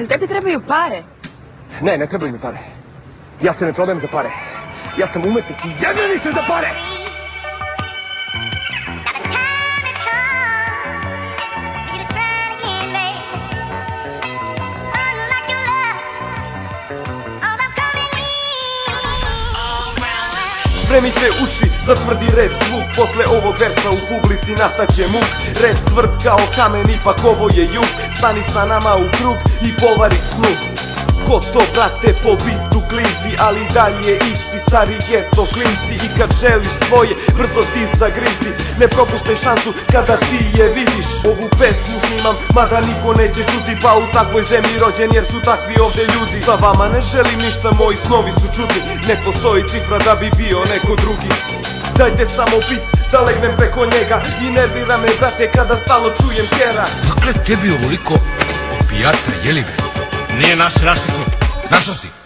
Jel tebi trebaju pare? Ne, ne trebaju mi pare. Ja se ne prodajem za pare. Ja sam umetnik i jebeni se za pare! Spremite uši za tvrdi rap zvuk. Posle ovog versa u publici nastaće muk. Rap tvrd kao kamen, ipak ovo je jug. Stani sa nama u krug i povari snuk. Ko to brate po bitu klizi, ali dalje isti stari geto klinci. I kad želiš svoje, brzo ti zagrizi. Ne propuštaj šansu kada ti je vidiš. Ovu pesmu snimam, mada niko neće čuti. Pa u takvoj zemlji rođen jer su takvi ovde ljudi. Sa vama ne želim ništa, moji snovi su čudni. Ne postoji cifra da bi bio neko drugi. Dajte samo bit da legnem preko njega. I nervira me brate kada stalno čujem kera. Dakle tebi ovoliko opijata, jeli bre? Nije naše, našli smo. Našao si?